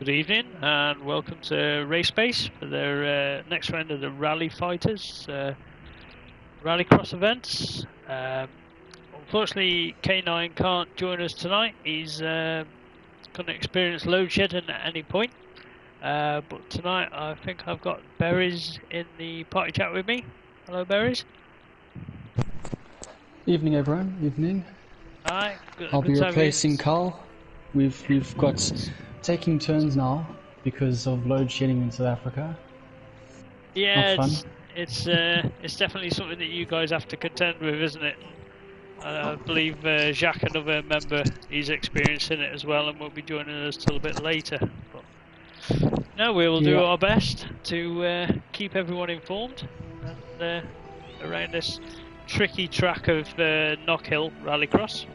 Good evening and welcome to Race Base for their next round of the Rally Fighters Rallycross events. Unfortunately, K9 can't join us tonight. He's going to experience load shedding at any point. But tonight I think I've got Berries in the party chat with me. Hello, Berries. Evening, everyone. Evening. Hi. I'll be replacing Carl. We've got taking turns now because of load shedding in South Africa. Yeah, Not fun. It's definitely something that you guys have to contend with, isn't it? I believe Jacques, another member, he's experiencing it as well, and will be joining us till a bit later. But no, we will do our best to keep everyone informed and around this tricky track of Knockhill Rallycross.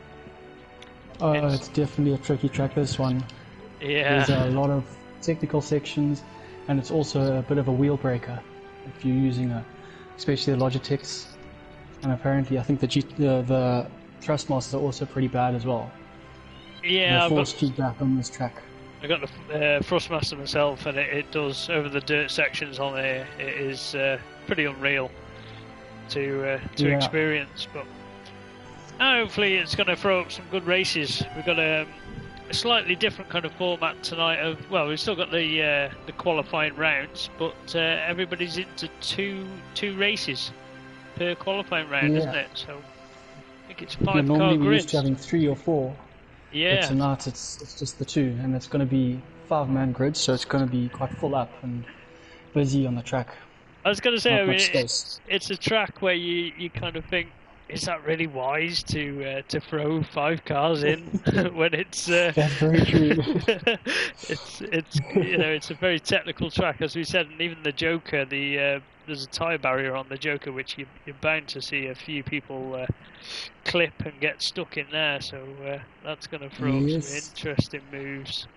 Oh, it's definitely a tricky track, this one. Yeah. There's a lot of technical sections, and it's also a bit of a wheel breaker if you're using especially the Logitechs. And apparently, I think the Thrustmasters are also pretty bad as well. Yeah, They force feedback on this track. I got the Thrustmaster myself, and it does over the dirt sections on there. It is pretty unreal to experience, but hopefully it's going to throw up some good races. We've got a slightly different kind of format tonight. We've still got the qualifying rounds, but everybody's into two races per qualifying round, isn't it? So I think it's 5 normally car we're grids. used to having 3 or 4. Yeah. But tonight it's just the 2, and it's going to be 5-man grids, so it's going to be quite full up and busy on the track. I was going to say, it's a track where you kind of think, is that really wise to throw 5 cars in when it's? That's very true. it's a very technical track, as we said, and even the Joker, there's a tyre barrier on the Joker, which you're bound to see a few people clip and get stuck in there. So that's going to throw up some interesting moves.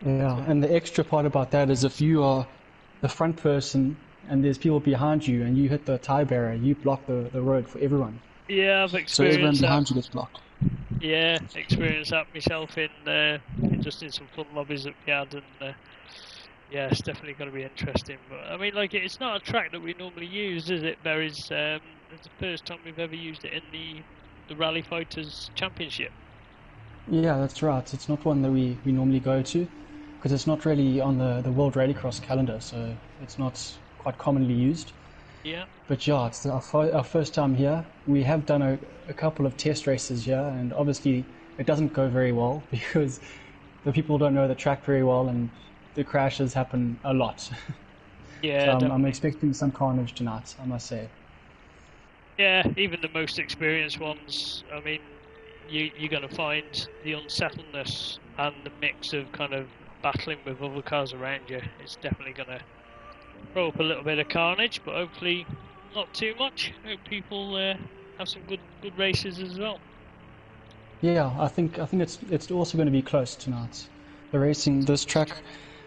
Yeah, and the extra part about that is if you are the front person and there's people behind you and you hit the tyre barrier, you block the road for everyone. Yeah, I've experienced so everyone behind that. you gets blocked. Yeah, experienced that myself in some fun lobbies that we had, and yeah, it's definitely going to be interesting. But I mean, it's not a track that we normally use, is it, Berries? It's the first time we've ever used it in the Rally Fighters Championship. Yeah, that's right. It's not one that we normally go to because it's not really on the World Rallycross calendar, so it's not quite commonly used. Yeah. But yeah, it's our first time here. We have done a couple of test races here, and obviously it doesn't go very well because the people don't know the track very well, and the crashes happen a lot. Yeah. So I'm expecting some carnage tonight, I must say. Yeah, even the most experienced ones. I mean, you're going to find the unsettledness and the mix of kind of battling with other cars around you. It's definitely going to throw up a little bit of carnage, but hopefully not too much. Hope people have some good races as well. Yeah, I think it's also going to be close tonight. The racing, this track,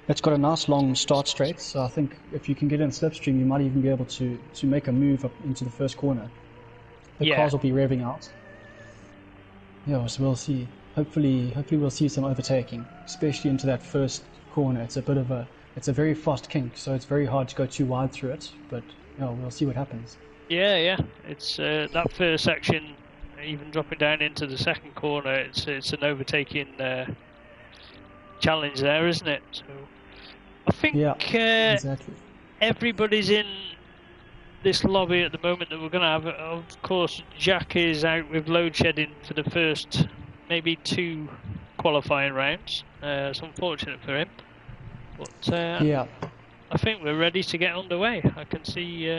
it's got a nice long start straight, so I think if you can get in slipstream, you might even be able to make a move up into the first corner. The cars will be revving out. Yeah, so we'll see. Hopefully we'll see some overtaking, especially into that first corner. It's a very fast kink, so it's very hard to go too wide through it, but we'll see what happens. Yeah. It's that first section, even dropping down into the second corner, it's an overtaking challenge there, isn't it? So I think exactly. Everybody's in this lobby at the moment that we're going to have. Of course, Jack is out with load shedding for the first maybe 2 qualifying rounds. It's unfortunate for him. But I think we're ready to get underway. I can see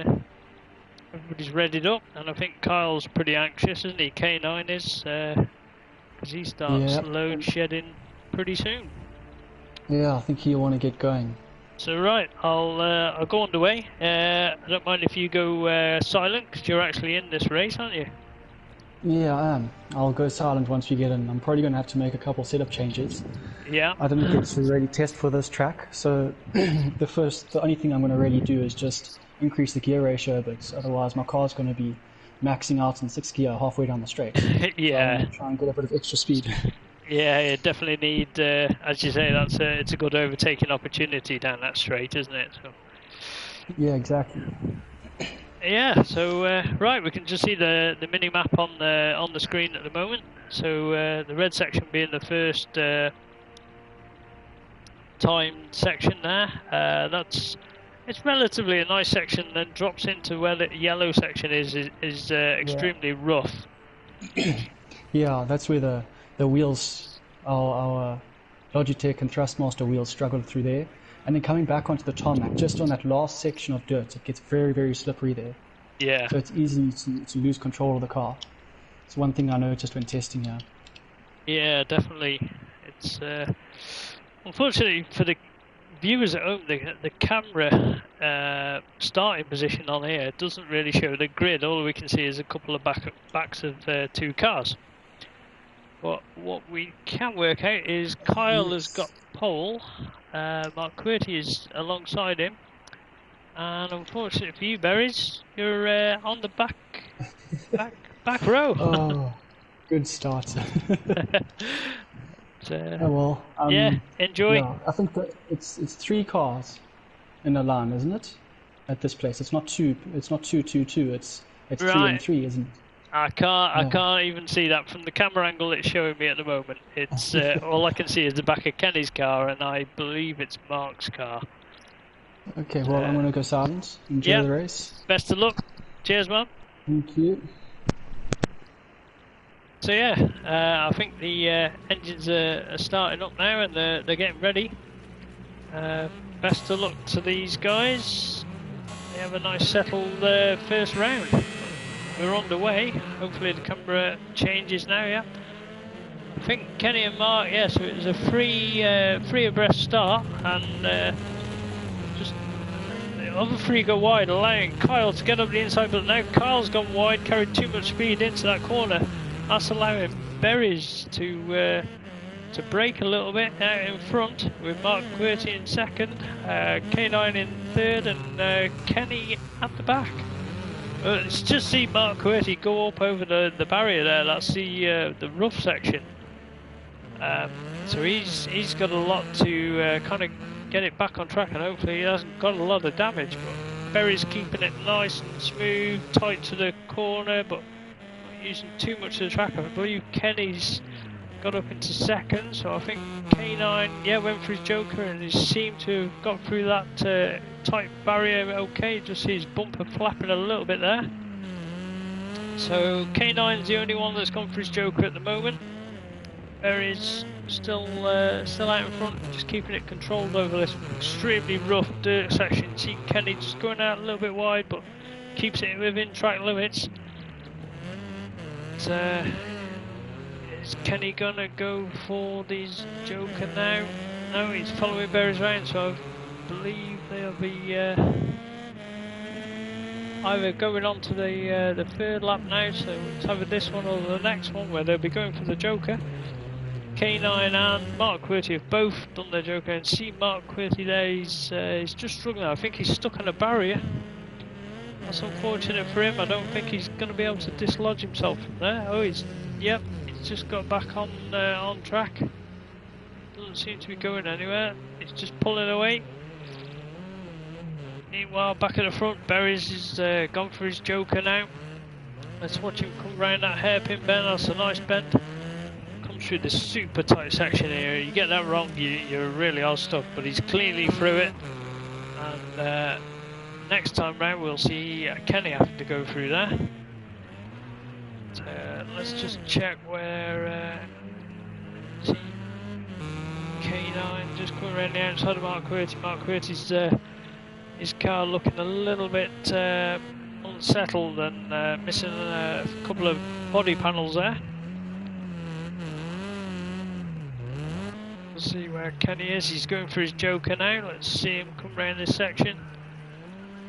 everybody's readied up, and I think Kyle's pretty anxious, isn't he? K9 is, because he starts load shedding pretty soon. Yeah, I think he'll want to get going. So right, I'll go underway. I don't mind if you go silent, because you're actually in this race, aren't you? Yeah, I am. I'll go silent once we get in. I'm probably going to have to make a couple setup changes. Yeah. I didn't get to really test for this track, so the only thing I'm going to really do is just increase the gear ratio a bit. Otherwise, my car's going to be maxing out in 6th gear halfway down the straight. Yeah. So I'm going to try and get a bit of extra speed. Yeah, you definitely need, as you say, it's a good overtaking opportunity down that straight, isn't it? So. Yeah, exactly. Yeah, so right, we can just see the mini map on the screen at the moment. So the red section being the first timed section there. It's relatively a nice section, then drops into where the yellow section is extremely rough. Yeah, that's where the wheels, our Logitech and Thrustmaster wheels struggled through there. And then coming back onto the tarmac, just on that last section of dirt, it gets very, very slippery there. Yeah. So it's easy to lose control of the car. It's one thing I noticed when testing here. Yeah, definitely. It's unfortunately for the viewers at home, the camera starting position on here doesn't really show the grid. All we can see is a couple of backs of two cars. But what we can work out is Kyle has got pole, Mark Quirty is alongside him, and unfortunately for you, Berries, you're on the back row. Oh, good start. Oh well. Yeah, enjoy. Yeah, I think that it's 3 cars in a line, isn't it? At this place, it's not two. It's not 2-2-2. It's Right. 3 and 3, isn't it? I can't even see that from the camera angle it's showing me at the moment. It's all I can see is the back of Kenny's car, and I believe it's Mark's car. Okay, well I'm gonna go silent. Enjoy the race. Best of luck. Cheers, man. Thank you. So yeah, I think the engines are starting up now, and they're getting ready. Best of luck to these guys. They have a nice settled first round. We're on the way. Hopefully the camera changes now. Yeah, I think Kenny and Mark. Yeah, so it was a free abreast start, and just the other 3 go wide, allowing Kyle to get up the inside. But now Kyle's gone wide, carried too much speed into that corner. That's allowing Berries to brake a little bit out in front, with Mark Quirty in second, K9 in third, and Kenny at the back. Let's just see Mark Quirty go up over the barrier there. That's the rough section. So he's got a lot to kind of get it back on track, and hopefully he hasn't got a lot of damage. But Berry's keeping it nice and smooth, tight to the corner, but not using too much of the track. I believe Kenny's got up into second, so I think K9 went for his joker, and he seemed to have got through that tight barrier okay. Just see his bumper flapping a little bit there. So K9's the only one that's gone for his joker at the moment. Berry's still out in front, just keeping it controlled over this extremely rough dirt section. See Kenny just going out a little bit wide, but keeps it within track limits. Is Kenny gonna go for these joker now? No, he's following Berry's round, so I believe they'll be either going on to the third lap now, so it's either this one or the next one where they'll be going for the joker. K9 and Mark Quirty have both done their joker, and see Mark Quirty there, he's just struggling. I think he's stuck on a barrier. That's unfortunate for him. I don't think he's going to be able to dislodge himself from there. Oh, he's just got back on track. Doesn't seem to be going anywhere. He's just pulling away. Meanwhile, back at the front, Berries is gone for his joker now. Let's watch him come round that hairpin bend. That's a nice bend. Comes through this super tight section here. You get that wrong, you really are stuck. But he's cleanly through it. And next time round, we'll see Kenny have to go through there. Let's just check where see K9 just coming around the outside of Mark Quirty. Mark Quirty's his car looking a little bit unsettled and missing a couple of body panels there. We'll see where Kenny is. He's going for his joker now. Let's see him come round this section.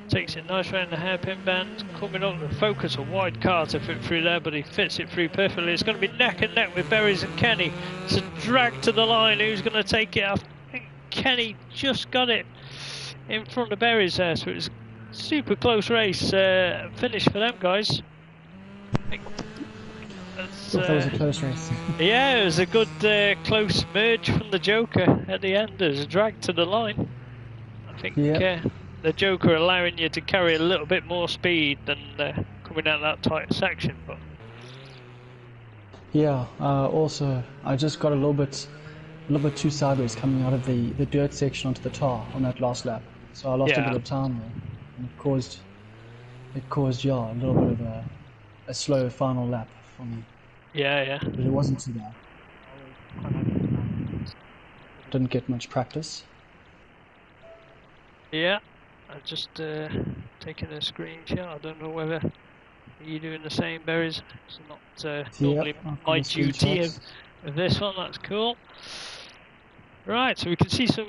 Takes it nice round the hairpin bend, coming up with focus, a wide car to fit through there, but he fits it through perfectly. It's going to be neck and neck with Berries and Kenny. It's a drag to the line. Who's going to take it? I think Kenny just got it in front of Berries there, so it was a super close race finish for them guys. Thought that was a close race. Yeah, it was a good close merge from the Joker at the end. It was a drag to the line. I think the Joker allowing you to carry a little bit more speed than coming out that tight section. But yeah, also I just got a little bit too sideways coming out of the dirt section onto the tar on that last lap. So I lost a bit of time there, and it caused a little bit of a slow final lap for me. Yeah. But it wasn't too bad. Didn't get much practice. Yeah, I just taking a screenshot. I don't know whether you're doing the same, Berries. It's not normally my duty of this one. That's cool. Right, so we can see some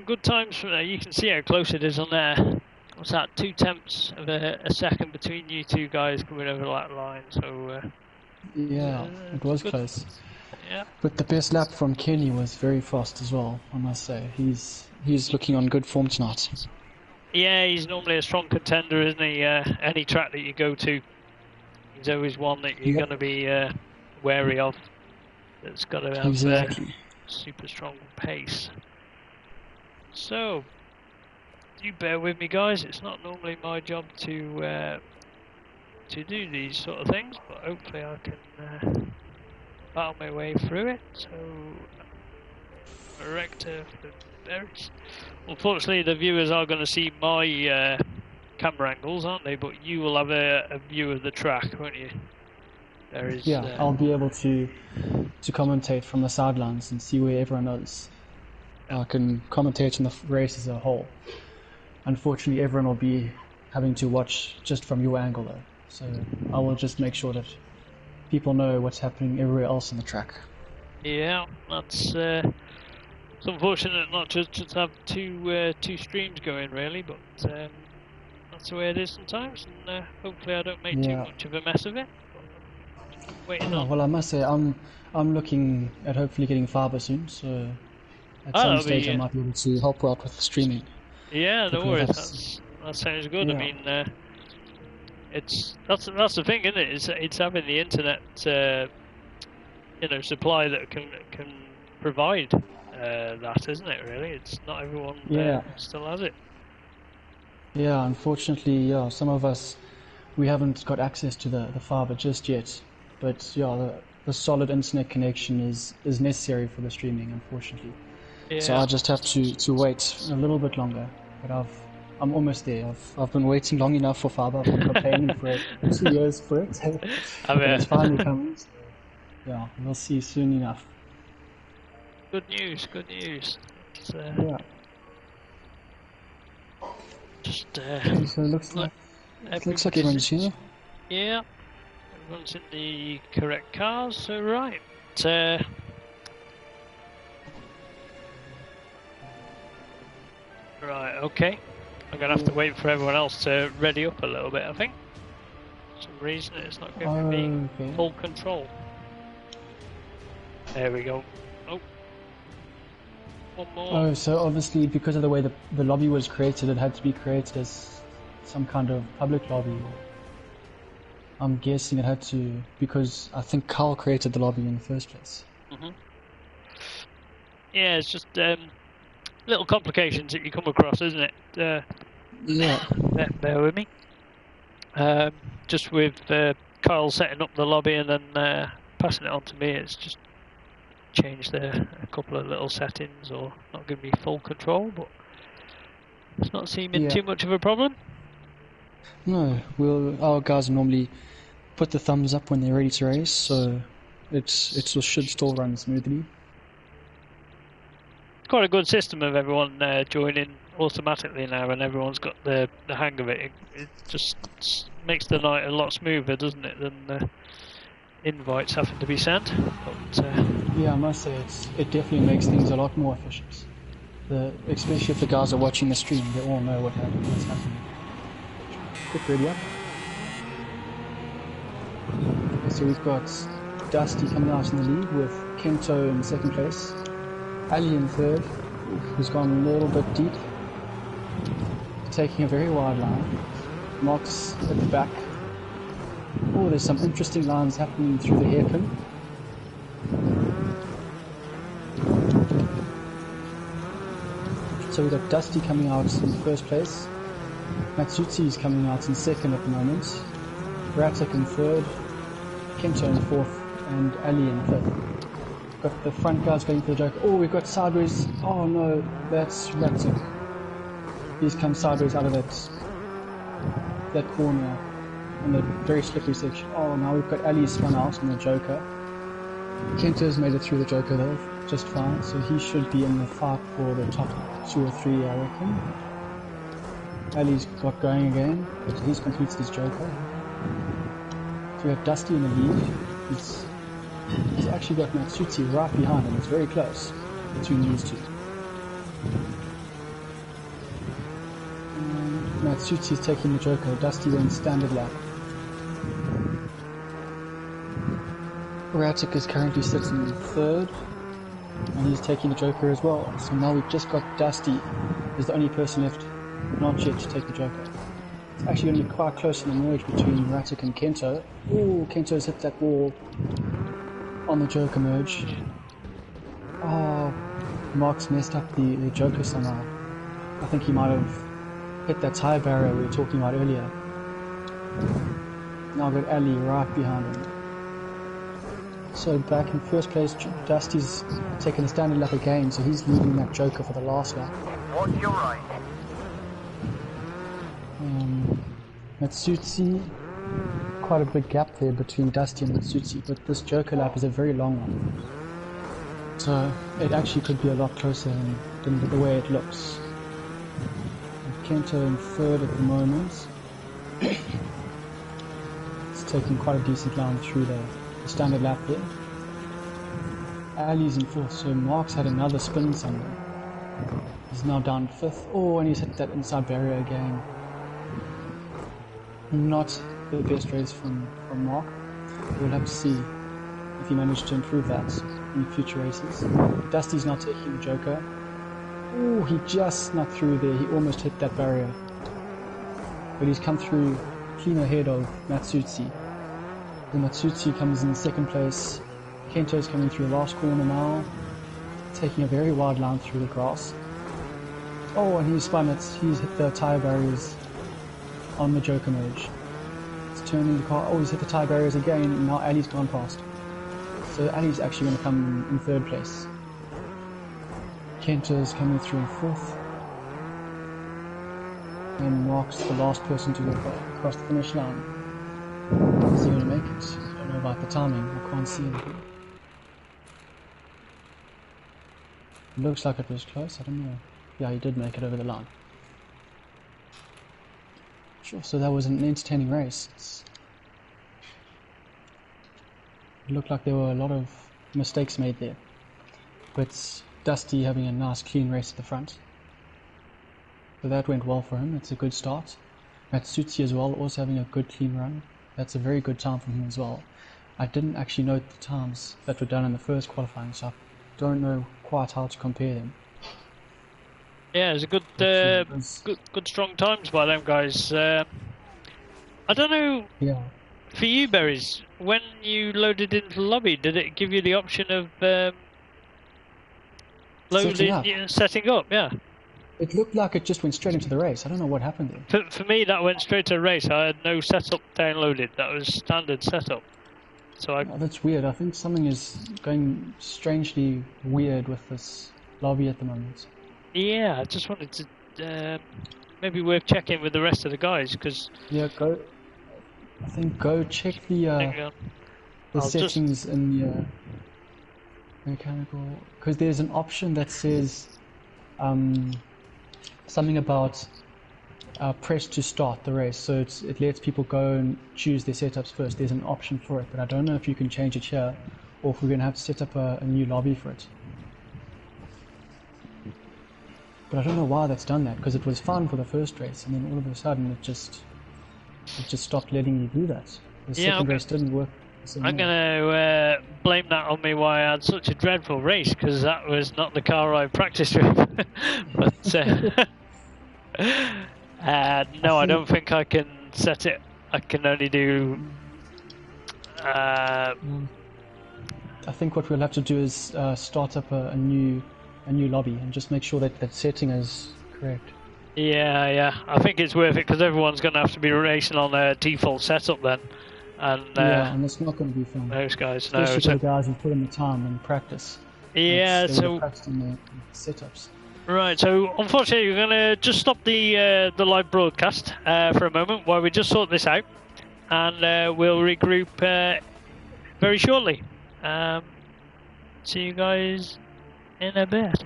good times from there. You can see how close it is on there. What's that? 2/10 of a second between you two guys coming over that line. So yeah, it was close. Yeah. But the best lap from Kenny was very fast as well, I must say. He's looking on good form tonight. Yeah, he's normally a strong contender, isn't he? Any track that you go to, he's always one that you're going to be wary of. That's got to have super strong pace. So, you bear with me, guys. It's not normally my job to do these sort of things, but hopefully I can battle my way through it. So, Rector for Berries. Unfortunately, the viewers are going to see my camera angles, aren't they? But you will have a view of the track, won't you? There is. Yeah, I'll be able to commentate from the sidelines and see where everyone is. I can commentate on the race as a whole. Unfortunately, everyone will be having to watch just from your angle, though. So I will just make sure that people know what's happening everywhere else on the track. Yeah, that's it's unfortunate not just to have two streams going, really, but that's the way it is sometimes. And hopefully, I don't make too much of a mess of it. Well, I must say I'm looking at hopefully getting fiber soon, so at some stage I might be able to help out with the streaming. Yeah, no worries. That sounds good. Yeah. I mean, that's the thing, isn't it? It's having the internet, supply that can provide that, isn't it? Really, it's not everyone still has it. Yeah, unfortunately, some of us we haven't got access to the fiber just yet. But the solid internet connection is necessary for the streaming, unfortunately. Yeah. So I just have to wait a little bit longer. But I'm almost there. I've been waiting long enough for fiber. I've been complaining for 2 years for it. And it's finally coming. So, yeah, we'll see soon enough. Good news. It's, Just so it looks like everyone's here. Yeah. Everyone's in the correct cars, so right. Right, okay. I'm going to have to wait for everyone else to ready up a little bit, I think. For some reason it's not giving me full control. There we go. Oh. One more. Oh, so obviously because of the way the lobby was created, it had to be created as some kind of public lobby. I'm guessing it had to, because I think Carl created the lobby in the first place. Mm-hmm. Yeah, it's just little complications that you come across, isn't it? Yeah. Bear with me. Just with Carl setting up the lobby and then passing it on to me, it's just changed a couple of little settings, or not giving me full control, but it's not seeming too much of a problem. No, our guys normally put the thumbs up when they're ready to race, so it should still run smoothly. It's quite a good system of everyone joining automatically now, and everyone's got the hang of it. It just makes the night a lot smoother, doesn't it, than the invites having to be sent. But, yeah, I must say it definitely makes things a lot more efficient. Especially if the guys are watching the stream, they all know what's happening. Get ready up. So we've got Dusty coming out in the lead with Kento in second place, Ali in third, who's gone a little bit deep, taking a very wide line. Mox at the back. Oh, Oh, there's some interesting lines happening through the hairpin. So we've got Dusty coming out in first place. Matsutsi is coming out in second at the moment. Rattec in third. Kento in fourth. And Ali in fifth. Got the front guys going for the joke. Oh, we've got sideways. Oh no, that's Rattec. He's come sideways out of that corner in the very slippery section. Oh, now we've got Ali spun out in the Joker. Kento's made it through the Joker though, just fine. So he should be in the fight for the top 2 or 3, I reckon. Ali's got going again, but he's completed his Joker. So we have Dusty in the lead. He's actually got Matsutsi right behind him. It's very close between these two. Matsutsi is taking the Joker. Dusty went standard lap. Rattec is currently sitting third, and he's taking the Joker as well. So now we've just got Dusty is the only person left not yet to take the Joker. It's actually going to be quite close in the merge between Rattec and Kento. Oh, Kento's hit that wall on the Joker merge. Oh, Mark's messed up the Joker somehow. I think he might have hit that tire barrier we were talking about earlier. Now I've got Ali right behind him. So back in first place, Dusty's taking a standard lap again, so he's leading that Joker for the last lap. Watch your right. Matsutsi, quite a big gap there between Dusty and Matsutsi, but this Joker lap is a very long one. So it actually could be a lot closer than the way it looks. Kento in third at the moment. It's taking quite a decent line through the standard lap there. Ali's in fourth, so Mark's had another spin somewhere. He's now down fifth. Oh, and he's hit that inside barrier again. Not the best race from Mark. We'll have to see if he managed to improve that in future races. Dusty's now taking the Joker. Oh, he just snuck through there. He almost hit that barrier. But he's come through clean ahead of Matsutsi. The Matsutsi comes in second place. Kento's coming through the last corner now, taking a very wide line through the grass. Oh, and he's spun it. He's hit the tire barriers on the Joker merge. He's turning the car. Oh, he's hit the tire barriers again, and now Ali's gone past. So Ali's actually going to come in third place. Kento's coming through in fourth. And Mark's the last person to go across the finish line. Is he going to make it? I don't know about the timing. I can't see anything. Looks like it was close. I don't know. Yeah, he did make it over the line. Sure, so that was an entertaining race. It looked like there were a lot of mistakes made there. But Dusty having a nice clean race at the front. So that went well for him. It's a good start. Matsutsi as well, also having a good clean run. That's a very good time from him as well. I didn't actually note the times that were done in the first qualifying, so I don't know quite how to compare them. Yeah, it was a good strong times by them guys. I don't know. Yeah. For you, Berries, when you loaded into the lobby, did it give you the option of setting up? Yeah. It looked like it just went straight into the race. I don't know what happened there. For me, that went straight to the race. I had no setup downloaded. That was standard setup. So Oh, that's weird. I think something is going strangely weird with this lobby at the moment. Yeah, I just wanted to maybe worth checking with the rest of the guys because yeah, I think go check the settings in the mechanical, because there's an option that says something about press to start the race, so it lets people go and choose their setups first. There's an option for it, but I don't know if you can change it here or if we're going to have to set up a new lobby for it. But I don't know why that's done that, because it was fun for the first race and then all of a sudden it just stopped letting you do that. The second race didn't work. I'm going to blame that on me why I had such a dreadful race, because that was not the car I practiced with. But no, I don't think I can set it. I can only do I think what we'll have to do is start up a new lobby and just make sure that that setting is correct. Yeah. I think it's worth it because everyone's going to have to be racing on their default setup then. And yeah, and it's not going to be fun. Most guys, especially no. for the guys who put in the time and practice. Yeah, so practice in the setups. Right, so unfortunately, we're going to just stop the live broadcast for a moment while we just sort this out, and we'll regroup very shortly. See you guys in a bit.